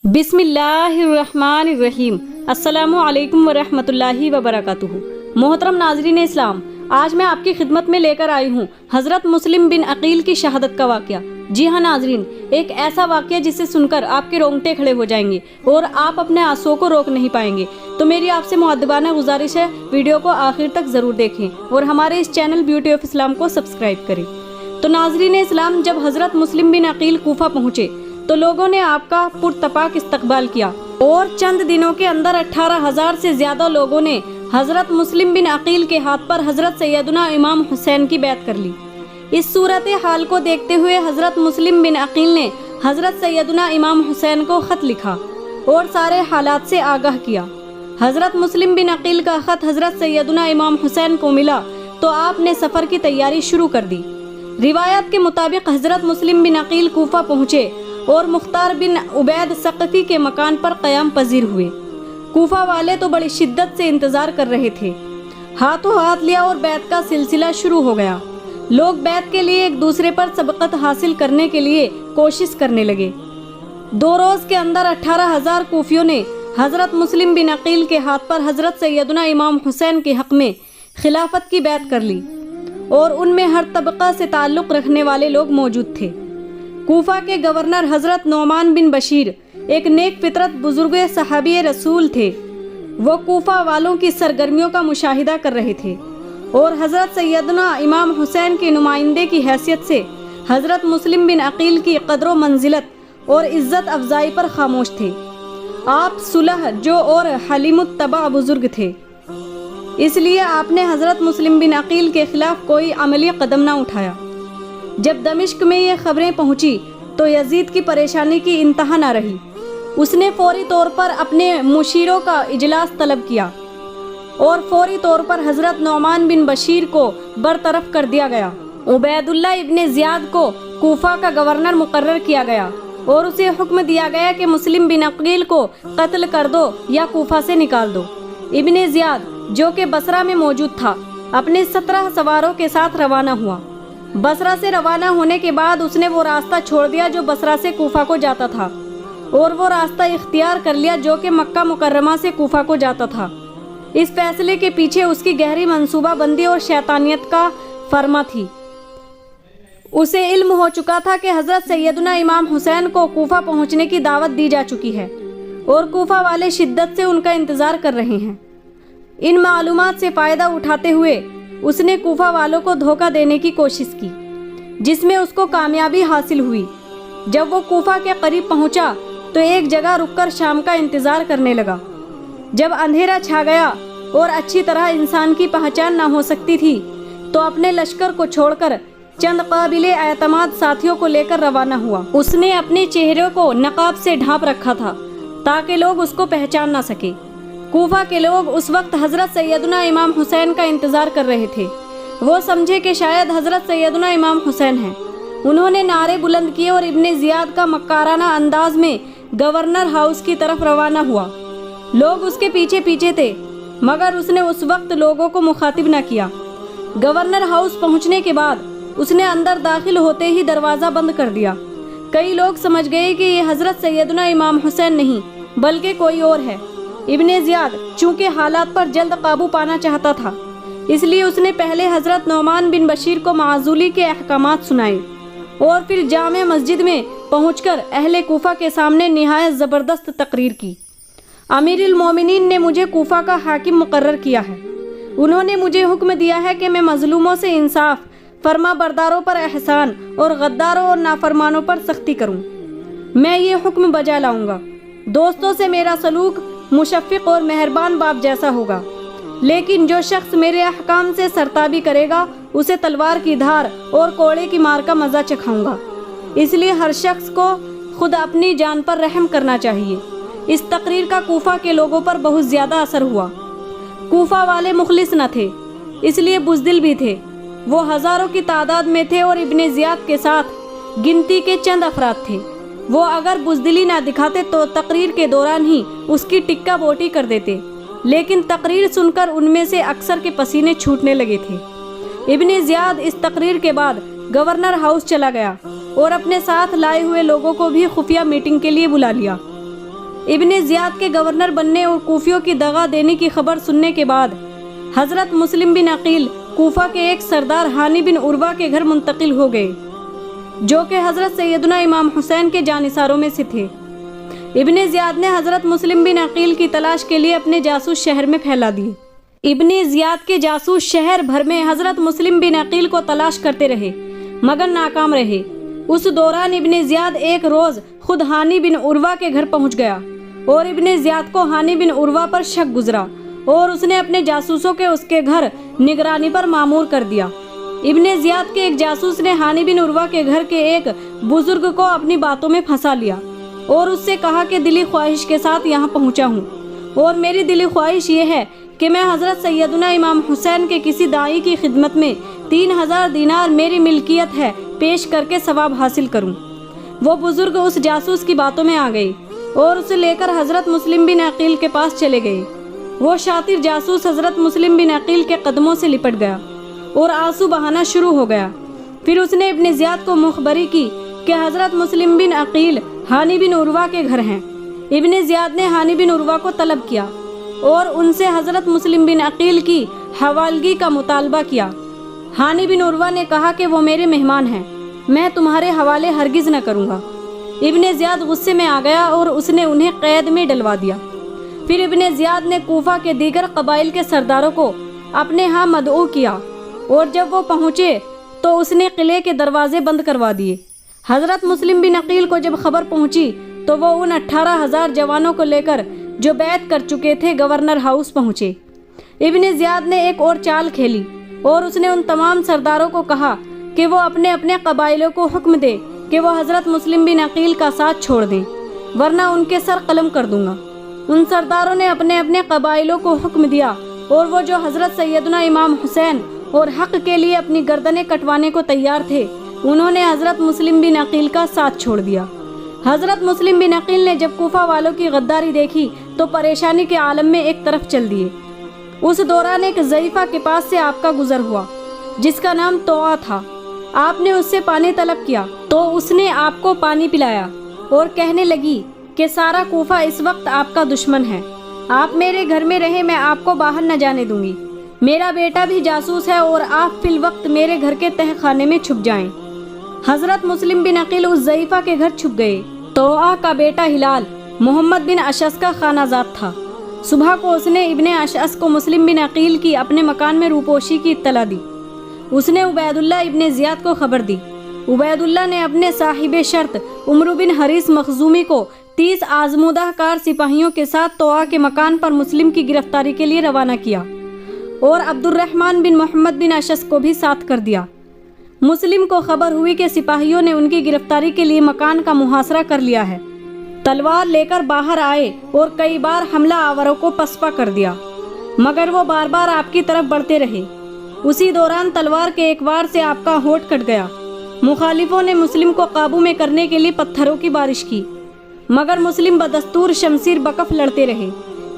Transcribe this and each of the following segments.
बिस्मिल्लाहिर्रहमानिर्रहीम। अस्सलामु अलैकुम वरहमतुल्लाहि वबरकातुहू। मोहतरम नाज़रीन इस्लाम, आज मैं आपकी खिदमत में लेकर आई हूँ हज़रत मुस्लिम बिन अकील की शहादत का वाक़या। जी हाँ नाज़रीन, एक ऐसा वाक़या जिसे सुनकर आपके रोंगटे खड़े हो जाएंगे और आप अपने आंसुओं को रोक नहीं पाएंगे। तो मेरी आपसे मुअद्दबाना गुजारिश है, वीडियो को आखिर तक ज़रूर देखें और हमारे इस चैनल ब्यूटी ऑफ इस्लाम को सब्सक्राइब करें। तो नाज़रीन इस्लाम, जब हज़रत मुस्लिम बिन अकील कूफा पहुँचे तो लोगों ने आपका पुरतपाक इस्तकबाल किया और चंद दिनों के अंदर 18,000 से ज्यादा लोगों ने हजरत मुस्लिम बिन अकील के हाथ पर हजरत सैयदना इमाम हुसैन की बैत कर ली। इस सूरत हाल को देखते हुए हजरत मुस्लिम बिन अकील ने हजरत सैयदना इमाम हुसैन को खत लिखा और सारे हालात से आगाह किया। हजरत मुस्लिम बिन अकील का खत हजरत सैयदना इमाम हुसैन को मिला तो आपने सफर की तैयारी शुरू कर दी। रिवायत के मुताबिक हजरत मुस्लिम बिन अकील कूफा पहुँचे और मुख्तार बिन उबैद सक़फ़ी के मकान पर क़याम पजीर हुए। कूफा वाले तो बड़ी शिद्दत से इंतज़ार कर रहे थे। हाथों हाथ लिया और बैत का सिलसिला शुरू हो गया। लोग बैत के लिए एक दूसरे पर सबक़त हासिल करने के लिए कोशिश करने लगे। 2 रोज़ के अंदर 18,000 कूफियों ने हज़रत मुस्लिम बिन अकील के हाथ पर हज़रत सैयदना इमाम हुसैन के हक़ में खिलाफत की बैत कर ली और उनमें हर तबक़ा से ताल्लुक़ रखने वाले लोग मौजूद थे। कूफा के गवर्नर हज़रत नौमान बिन बशीर एक नेक फितरत बुजुर्ग सहाबी रसूल थे। वो कूफा वालों की सरगर्मियों का मुशाहिदा कर रहे थे और हज़रत सैयदना इमाम हुसैन के नुमाइंदे की हैसियत से हज़रत मुस्लिम बिन अकील की क़द्र मंजिलत और इज़्ज़त अफजाई पर खामोश थे। आप सुलह जो और हलीमुत्तबा बुजुर्ग थे, इसलिए आपने हज़रत मुस्लिम बिन अकील के ख़िलाफ़ कोई अमली कदम न उठाया। जब दमिश्क में ये खबरें पहुंची तो यजीद की परेशानी की इंतहा न रही। उसने फौरी तौर पर अपने मुशीरों का इजलास तलब किया और फौरी तौर पर हज़रत नौमान बिन बशीर को बरतरफ कर दिया गया। उबैदुल्लाह इब्ने ज़ियाद को कूफा का गवर्नर मुकर्रर किया गया और उसे हुक्म दिया गया कि मुस्लिम बिन अकील को कत्ल कर दो या कूफा से निकाल दो। इब्ने ज़ियाद, जो कि बसरा में मौजूद था, अपने 17 सवारों के साथ रवाना हुआ। बसरा से रवाना होने के बाद उसने वो रास्ता छोड़ दिया जो बसरा से कूफा को जाता था और वो रास्ता इख्तियार कर लिया जो कि मक्का मुकर्रमा से कूफा को जाता था। इस फैसले के पीछे उसकी गहरी मंसूबा बंदी और शैतानियत का फरमा थी। उसे इल्म हो चुका था कि हज़रत सैयदना इमाम हुसैन को कूफा पहुंचने की दावत दी जा चुकी है और कूफा वाले शिद्दत से उनका इंतज़ार कर रहे हैं। इन मालूमात से फ़ायदा उठाते हुए उसने कूफा वालों को धोखा देने की कोशिश की, जिसमें उसको कामयाबी हासिल हुई। जब वो कूफा के करीब पहुंचा तो एक जगह रुककर शाम का इंतज़ार करने लगा। जब अंधेरा छा गया और अच्छी तरह इंसान की पहचान ना हो सकती थी तो अपने लश्कर को छोड़कर चंद काबिले एतमाद साथियों को लेकर रवाना हुआ। उसने अपने चेहरे को नकाब से ढांप रखा था ताकि लोग उसको पहचान ना सके। कूफा के लोग उस वक्त हज़रत सैयदना इमाम हुसैन का इंतज़ार कर रहे थे। वो समझे कि शायद हज़रत सैयदना इमाम हुसैन हैं। उन्होंने नारे बुलंद किए और इब्ने ज़ियाद का मक्काराना अंदाज में गवर्नर हाउस की तरफ रवाना हुआ। लोग उसके पीछे पीछे थे, मगर उसने उस वक्त लोगों को मुखातिब न किया। गवर्नर हाउस पहुंचने के बाद उसने अंदर दाखिल होते ही दरवाज़ा बंद कर दिया। कई लोग समझ गए कि ये हज़रत सैयदना इमाम हुसैन नहीं बल्कि कोई और है। इब्ने ज़ियाद चूँकि हालात पर जल्द काबू पाना चाहता था, इसलिए उसने पहले हज़रत नौमान बिन बशीर को माज़ूली के अहकामात सुनाए और फिर जामे मस्जिद में पहुंचकर अहले कूफा के सामने निहायत ज़बरदस्त तकरीर की। अमीरुल मोमिनीन ने मुझे कूफा का हाकिम मुकर्रर किया है। उन्होंने मुझे हुक्म दिया है कि मैं मज़लूमों से इंसाफ, फरमा बरदारों पर एहसान और गद्दारों और नाफरमानों पर सख्ती करूं। मैं ये हुक्म बजा लाऊंगा। दोस्तों से मेरा सलूक मुशफ़िक़ और मेहरबान बाप जैसा होगा, लेकिन जो शख्स मेरे अहकाम से सरताबी करेगा उसे तलवार की धार और कोड़े की मार का मज़ा चखाऊंगा। इसलिए हर शख्स को खुद अपनी जान पर रहम करना चाहिए। इस तकरीर का कूफा के लोगों पर बहुत ज़्यादा असर हुआ। कूफा वाले मुखलिस न थे, इसलिए बुज़दिल भी थे। वो हज़ारों की तादाद में थे और इब्ने ज़ियाद के साथ गिनती के चंद अफराद थे। वो अगर बुज़दिली ना दिखाते तो तकरीर के दौरान ही उसकी टिक्का बोटी कर देते, लेकिन तकरीर सुनकर उनमें से अक्सर के पसीने छूटने लगे थे। इब्ने ज़ियाद इस तकरीर के बाद गवर्नर हाउस चला गया और अपने साथ लाए हुए लोगों को भी खुफिया मीटिंग के लिए बुला लिया। इब्ने ज़ियाद के गवर्नर बनने और कूफियों की दगा देने की खबर सुनने के बाद हज़रत मुस्लिम बिन अकील कूफा के एक सरदार हानी बिन उर्वा के घर मुंतकिल हो गए, जो कि हज़रत सैयदना इमाम हुसैन के जानिसारों में से थे। इब्ने ज़ियाद ने हज़रत मुस्लिम बिन अकील की तलाश के लिए अपने जासूस शहर में फैला दिए। इब्ने ज़ियाद के जासूस शहर भर में हज़रत मुस्लिम बिन अकील को तलाश करते रहे मगर नाकाम रहे। उस दौरान इब्ने ज़ियाद एक रोज़ खुद हानी बिन उर्वा के घर पहुंच गया और इब्ने ज़ियाद को हानी बिन उर्वा पर शक गुजरा और उसने अपने जासूसों के उसके घर निगरानी पर मामूर कर दिया। इब्ने ज़ियाद के एक जासूस ने हानी बिन उर्वा के घर के एक बुजुर्ग को अपनी बातों में फंसा लिया और उससे कहा कि दिली ख्वाहिश के साथ यहाँ पहुँचा हूँ और मेरी दिली ख्वाहिश ये है कि मैं हज़रत सैयदना इमाम हुसैन के किसी दाई की खिदमत में 3000 दीनार मेरी मिल्कियत है पेश करके सवाब हासिल करूं। वो बुजुर्ग उस जासूस की बातों में आ गए और उसे लेकर हज़रत मुस्लिम बिन अकील के पास चले गए। वो शातिर जासूस हज़रत मुस्लिम बिन अकील के कदमों से लिपट गया और आंसू बहाना शुरू हो गया। फिर उसने इब्ने ज़ियाद को मुखबरी की कि हज़रत मुस्लिम बिन अकील हानी बिन उर्वा के घर हैं। इब्ने ज़ियाद ने हानी बिन उर्वा को तलब किया और उनसे हज़रत मुस्लिम बिन अकील की हवालगी का मुतालबा किया। हानी बिन उर्वा ने कहा कि वो मेरे मेहमान हैं, मैं तुम्हारे हवाले हरगिज़ न करूँगा। इब्ने ज़ियाद गुस्से में आ गया और उसने उन्हें कैद में डलवा दिया। फिर इब्ने ज़ियाद ने कूफा के दीगर कबाइल के सरदारों को अपने यहाँ मदऊ किया और जब वो पहुँचे तो उसने किले के दरवाजे बंद करवा दिए। हज़रत मुस्लिम बिन अकील को जब खबर पहुँची तो वो उन 18,000 जवानों को लेकर जो बैत कर चुके थे गवर्नर हाउस पहुँचे। इब्ने ज़ियाद ने एक और चाल खेली और उसने उन तमाम सरदारों को कहा कि वो अपने अपने कबाइलों को हुक्म दे कि वो हज़रत मुस्लिम बिन अकील का साथ छोड़ दें, वरना उनके सर कलम कर दूंगा। उन सरदारों ने अपने अपने कबाइलों को हुक्म दिया और वो जो हज़रत सैयदना इमाम हुसैन और हक़ के लिए अपनी गर्दनें कटवाने को तैयार थे, उन्होंने हज़रत मुस्लिम बिन अकील का साथ छोड़ दिया। हज़रत मुस्लिम बिन अकील ने जब कूफा वालों की गद्दारी देखी तो परेशानी के आलम में एक तरफ चल दिए। उस दौरान एक ज़ईफ़ा के पास से आपका गुज़र हुआ जिसका नाम तोआ था। आपने उससे पानी तलब किया तो उसने आपको पानी पिलाया और कहने लगी कि सारा कूफा इस वक्त आपका दुश्मन है, आप मेरे घर में रहे, मैं आपको बाहर न जाने दूंगी। मेरा बेटा भी जासूस है और आप फिल वक्त मेरे घर के तह खाने में छुप जाएं। हज़रत मुस्लिम बिन अकील उस ज़ईफ़ा के घर छुप गए। तोआ का बेटा हिलाल मोहम्मद बिन अशस का खानाजाद था। सुबह को उसने इब्ने अशस को मुस्लिम बिन अकील की अपने मकान में रूपोशी की इत्तला दी। उसने उबैदुल्लाह इब्ने ज़ियाद को खबर दी। उबैदुल्लाह ने अपने साहिब शर्त उमर बिन हरीस मखजूमी को 30 आजमूदा कार सिपाहियों के साथ तोआ के मकान पर मुस्लिम की गिरफ्तारी के लिए रवाना किया और अब्दुर्रहमान बिन मोहम्मद बिन अशस को भी साथ कर दिया। मुस्लिम को खबर हुई कि सिपाहियों ने उनकी गिरफ्तारी के लिए मकान का मुहासरा कर लिया है। तलवार लेकर बाहर आए और कई बार हमला आवरों को पसपा कर दिया, मगर वो बार बार आपकी तरफ बढ़ते रहे। उसी दौरान तलवार के एक वार से आपका होठ कट गया। मुखालिफों ने मुस्लिम को काबू में करने के लिए पत्थरों की बारिश की, मगर मुस्लिम बदस्तूर शमशीर बकफ लड़ते रहे।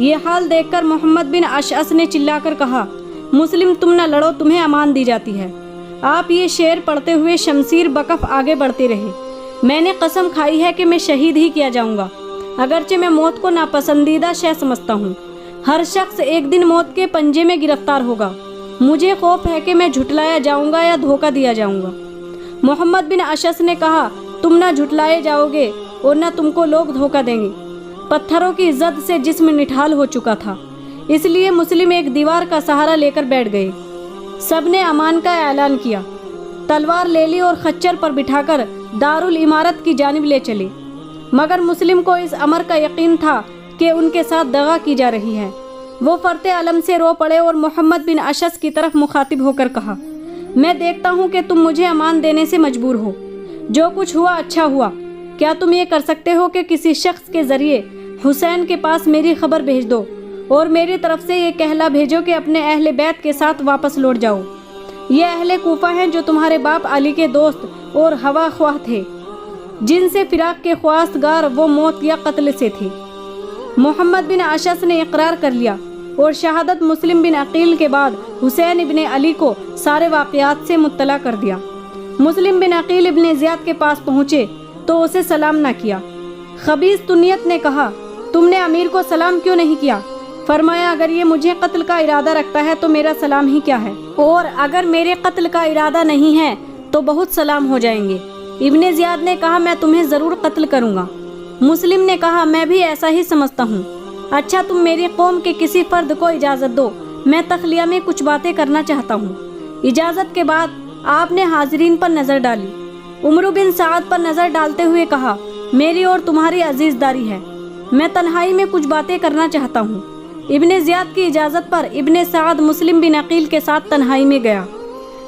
ये हाल देखकर मोहम्मद बिन अशअस ने चिल्लाकर कहा, मुस्लिम तुम न लड़ो, तुम्हें अमान दी जाती है। आप ये शेर पढ़ते हुए शमशीर बकफ आगे बढ़ते रहे। मैंने कसम खाई है कि मैं शहीद ही किया जाऊंगा, अगरचे मैं मौत को नापसंदीदा शय समझता हूँ। हर शख्स एक दिन मौत के पंजे में गिरफ्तार होगा। मुझे खौफ है कि मैं झुटलाया जाऊंगा या धोखा दिया जाऊंगा। मोहम्मद बिन अशस ने कहा, तुम ना झुटलाए जाओगे और न तुमको लोग धोखा देंगे। पत्थरों की इज्जत से जिस्म निठाल हो चुका था, इसलिए मुस्लिम एक दीवार का सहारा लेकर बैठ गए। सब ने अमान का ऐलान किया, तलवार ले ली और खच्चर पर बिठाकर दारुल इमारत की जानिब ले चले। मगर मुस्लिम को इस अमर का यकीन था कि उनके साथ दगा की जा रही है। वो फरते अलम से रो पड़े और मोहम्मद बिन अशस की तरफ मुखातिब होकर कहा, मैं देखता हूँ कि तुम मुझे अमान देने से मजबूर हो। जो कुछ हुआ अच्छा हुआ। क्या तुम ये कर सकते हो कि किसी शख्स के ज़रिए हुसैन के पास मेरी खबर भेज दो और मेरी तरफ से ये कहला भेजो कि अपने अहले बैत के साथ वापस लौट जाओ। ये अहले कूफा हैं जो तुम्हारे बाप अली के दोस्त और हवा ख्वाह थे, जिनसे फिराक के ख्वास्तगार वो मौत या कत्ल से थे। मोहम्मद बिन अशस ने इकरार कर लिया और शहादत मुस्लिम बिन अकील के बाद हुसैन इब्ने अली को सारे वाक़यात से मुत्तला कर दिया। मुस्लिम बिन अकील इब्ने ज़ियाद के पास पहुँचे तो उसे सलाम न किया। खबीस तुनियत ने कहा, तुम ने अमीर को सलाम क्यों नहीं किया? फरमाया, अगर ये मुझे कत्ल का इरादा रखता है तो मेरा सलाम ही क्या है, और अगर मेरे कत्ल का इरादा नहीं है तो बहुत सलाम हो जाएंगे। इब्ने ज़ियाद ने कहा, मैं तुम्हें ज़रूर कत्ल करूँगा। मुस्लिम ने कहा, मैं भी ऐसा ही समझता हूँ। अच्छा, तुम मेरी कौम के किसी फ़र्द को इजाज़त दो, मैं तखलिया में कुछ बातें करना चाहता हूँ। इजाज़त के बाद आपने हाज़रीन पर नज़र डाली। उमर बिन साद पर नज़र डालते हुए कहा, मेरी और तुम्हारी अजीज़दारी है, मैं तन्हाई में कुछ बातें करना चाहता हूँ। इब्ने ज़ियाद की इजाज़त पर इब्ने साद मुस्लिम बिन अकील के साथ तन्हाई में गया।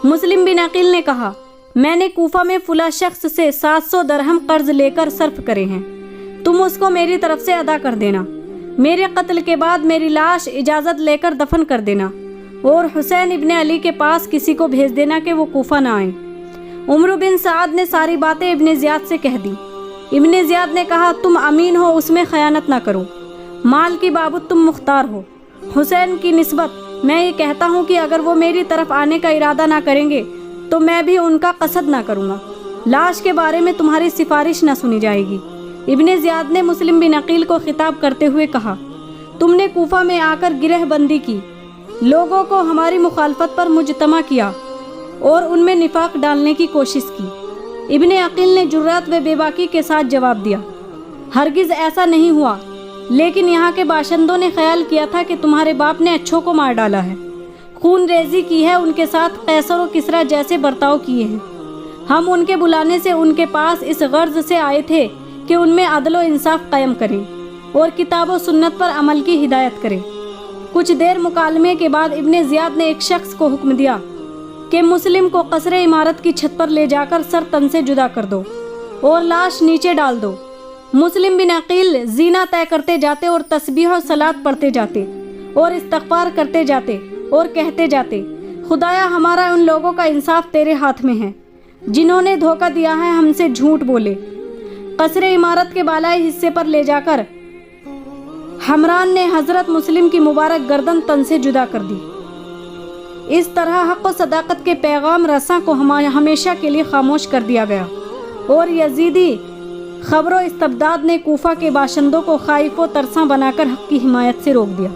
मुस्लिम बिन अकील ने कहा, मैंने कूफा में फुला शख्स से 700 दरहम कर्ज लेकर सर्फ करे हैं, तुम उसको मेरी तरफ से अदा कर देना। मेरे कत्ल के बाद मेरी लाश इजाज़त लेकर दफन कर देना, और हुसैन इब्ने अली के पास किसी को भेज देना कि वो कूफा ना आए। उमर बिन साद ने सारी बातें इब्ने ज़ियाद से कह दी। इब्ने ज़ियाद ने कहा, तुम अमीन हो, उसमें खयानत ना करो, माल की बाबत तुम मुख्तार हो। हुसैन की निस्बत मैं ये कहता हूँ कि अगर वो मेरी तरफ आने का इरादा ना करेंगे तो मैं भी उनका कसद ना करूँगा। लाश के बारे में तुम्हारी सिफारिश ना सुनी जाएगी। इब्ने ज़ियाद ने मुस्लिम बिन अकील को खिताब करते हुए कहा, तुमने कूफा में आकर गिरहबंदी की, लोगों को हमारी मुखालफत पर मुजतमा किया और उनमें निफाक डालने की कोशिश की। इब्ने अकील ने जुर्रत व बेबाकी के साथ जवाब दिया, हरगिज़ ऐसा नहीं हुआ, लेकिन यहाँ के बाशिंदों ने ख्याल किया था कि तुम्हारे बाप ने अच्छों को मार डाला है, खून रेजी की है, उनके साथ कैसर और किसरा जैसे बर्ताव किए हैं। हम उनके बुलाने से उनके पास इस गर्ज से आए थे कि उनमें अदल व इंसाफ कायम करें और किताब व सुन्नत पर अमल की हिदायत करें। कुछ देर मुकालमे के बाद इब्ने ज़ियाद ने एक शख्स को हुक्म दिया कि मुस्लिम को कसरे इमारत की छत पर ले जाकर सर तन से जुदा कर दो और लाश नीचे डाल दो। मुस्लिम बिन अकील जीना तय करते जाते और तस्बीह और सलात पढ़ते जाते और इस्तग़फ़ार करते जाते और कहते जाते, खुदाया हमारा उन लोगों का इंसाफ तेरे हाथ में है जिन्होंने धोखा दिया है, हमसे झूठ बोले। कसरे इमारत के बालाई हिस्से पर ले जाकर हमरान ने हज़रत मुस्लिम की मुबारक गर्दन तन से जुदा कर दी। इस तरह हक़ व सदाकत के पैगाम रसां को हमेशा के लिए खामोश कर दिया गया और यजीदी खबरों इस्तबदाद ने कूफा के बाशिंदों को खाइफ व तरसा बनाकर हक़ की हिमायत से रोक दिया।